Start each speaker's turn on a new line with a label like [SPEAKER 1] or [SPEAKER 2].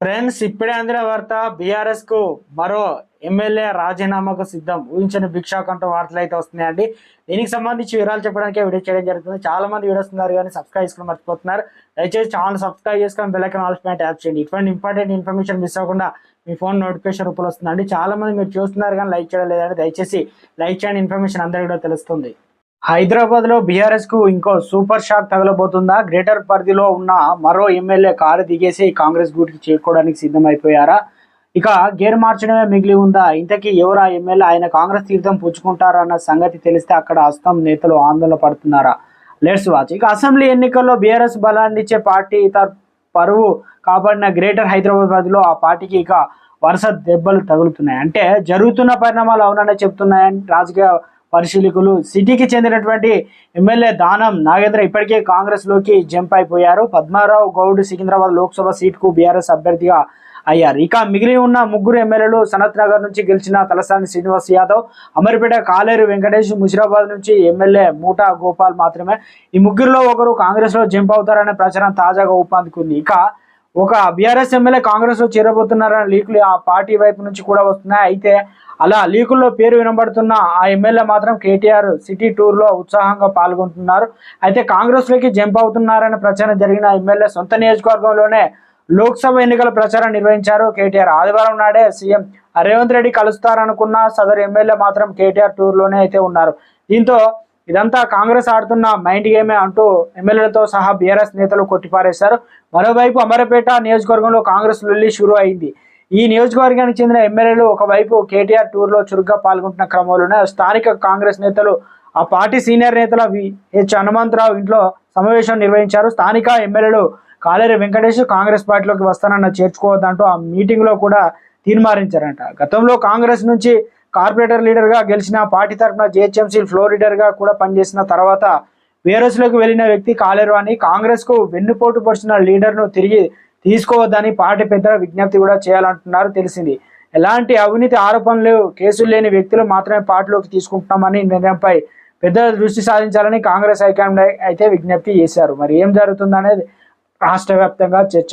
[SPEAKER 1] Friends, ఇప్పుడే అందిన వార్త. బీఆర్ఎస్ కు మరో ఎమ్మెల్యే రాజీనామాకు సిద్ధం. ఊహించని భిక్షాకంటూ వార్తలు అయితే వస్తున్నాయండి. దీనికి సంబంధించి వివరాలు చెప్పడానికి వీడియో చేయడం జరుగుతుంది. చాలా మంది వీడియోస్ ఉన్నారు కానీ సబ్స్క్రైబ్ చేసుకుని మర్చిపోతున్నారు. దయచేసి ఛానల్ సబ్స్క్రైబ్ చేసుకొని బెల్ ఐకాన్ ఆల్ పైన ట్యాప్ చేయండి. ఇటువంటి ఇంపార్టెంట్ ఇన్ఫర్మేషన్ మిస్ అవ్వకుండా మీ ఫోన్ నోటిఫికేషన్ రూపంలో వస్తుందండి. చాలా మంది మీరు చూస్తున్నారు కానీ లైక్ చేయడం లేదండి. దయచేసి లైక్ చేయండి, ఇన్ఫర్మేషన్ అందరికీ కూడా తెలుస్తుంది. హైదరాబాద్ లో బీఆర్ఎస్ కు ఇంకో సూపర్ షాక్ తగలబోతుందా? గ్రేటర్ పరిధిలో ఉన్న మరో ఎమ్మెల్యే కారు దిగేసి కాంగ్రెస్ గూటికి చేరుకోవడానికి సిద్ధమైపోయారా? ఇక గేర్ మార్చడమే మిగిలి ఉందా? ఇంతకీ ఎవరు ఆ ఎమ్మెల్యే? ఆయన కాంగ్రెస్ తీర్థం పుచ్చుకుంటారా అన్న సంగతి తెలిస్తే అక్కడ హస్తం నేతలు ఆందోళన పడుతున్నారా? Let's watch. ఇక అసెంబ్లీ ఎన్నికల్లో బీఆర్ఎస్ బలాన్ని ఇచ్చే పార్టీ పరువు కాపాడిన గ్రేటర్ హైదరాబాద్ పరిధిలో ఆ పార్టీకి ఇక వరుస దెబ్బలు తగులుతున్నాయి. అంటే జరుగుతున్న పరిణామాలు అవుననే చెప్తున్నాయని రాజకీయ పరిశీలకులు. సిటీకి చెందినటువంటి ఎమ్మెల్యే దానం నాగేంద్ర ఇప్పటికే కాంగ్రెస్ లోకి జంప్ అయిపోయారు. పద్మారావు గౌడ్ సికింద్రాబాద్ లోక్సభ సీటుకు బీఆర్ఎస్ అభ్యర్థిగా అయ్యారు. ఇక మిగిలి ఉన్న ముగ్గురు ఎమ్మెల్యేలు సనత్ నగర్ నుంచి గెలిచిన తలసాని శ్రీనివాస్ యాదవ్, అమర్పేట కాలేరు వెంకటేష్, ముషిరాబాద్ నుంచి ఎమ్మెల్యే మూటా గోపాల్ మాత్రమే. ఈ ముగ్గురులో ఒకరు కాంగ్రెస్ లో జంప్ అవుతారనే ప్రచారం తాజాగా ఊపందుకుంది. ఇక ఒక బీఆర్ఎస్ ఎమ్మెల్యే కాంగ్రెస్ లో చేరబోతున్నారన్న లీకులు ఆ పార్టీ వైపు నుంచి కూడా వస్తున్నాయి. అయితే అలా లీకుల్లో పేరు వినబడుతున్న ఆ ఎమ్మెల్యే మాత్రం కేటీఆర్ సిటీ టూర్ లో ఉత్సాహంగా పాల్గొంటున్నారు. అయితే కాంగ్రెస్ లోకి జంప్ అవుతున్నారనే ప్రచారం జరిగిన ఎమ్మెల్యే సొంత నియోజకవర్గంలోనే లోక్సభ ఎన్నికల ప్రచారం నిర్వహించారు కేటీఆర్. ఆదివారం నాడే సీఎం రేవంత్ రెడ్డి కలుస్తారనుకున్న సదరు ఎమ్మెల్యే మాత్రం కేటీఆర్ టూర్ లోనే అయితే ఉన్నారు. దీంతో ఇదంతా కాంగ్రెస్ ఆడుతున్న మైండ్ గేమే అంటూ ఎమ్మెల్యేలతో సహా బీఆర్ఎస్ నేతలు కొట్టిపారేశారు. మరోవైపు అమరపేట నియోజకవర్గంలో కాంగ్రెస్ లొల్లి షురూ అయింది. ఈ నియోజకవర్గానికి చెందిన ఎమ్మెల్యేలు ఒకవైపు కేటీఆర్ టూర్ లో చురుగ్గా పాల్గొంటున్న క్రమంలోనే స్థానిక కాంగ్రెస్ నేతలు ఆ పార్టీ సీనియర్ నేతల హెచ్ హనుమంతరావు ఇంట్లో సమావేశం నిర్వహించారు. స్థానిక ఎమ్మెల్యేలు కాలేరు వెంకటేష్ కాంగ్రెస్ పార్టీలోకి వస్తానన్న చేర్చుకోవద్దంటూ ఆ మీటింగ్ లో కూడా తీర్మానించారంట. గతంలో కాంగ్రెస్ నుంచి కార్పొరేటర్ లీడర్ గా గెలిచిన, పార్టీ తరఫున జిహెచ్ఎంసీ ఫ్లోర్ లీడర్ గా కూడా పనిచేసిన తర్వాత బీఆర్ఎస్ లోకి వెళ్లిన వ్యక్తి కాలేరు అని, కాంగ్రెస్ కు వెన్నుపోటు పొడిచిన లీడర్ ను తిరిగి తీసుకోవద్దని పార్టీ పెద్దల విజ్ఞప్తి కూడా చేయాలంటున్నారు. తెలిసింది. ఎలాంటి అవినీతి ఆరోపణలు, కేసులు లేని వ్యక్తులు మాత్రమే పార్టీలోకి తీసుకుంటున్నామని నిర్ణయంపై పెద్దల దృష్టి సాధించాలని కాంగ్రెస్ హైకమాండ్ అయితే విజ్ఞప్తి చేశారు. మరి ఏం జరుగుతుందనేది రాష్ట్ర వ్యాప్తంగా చర్చ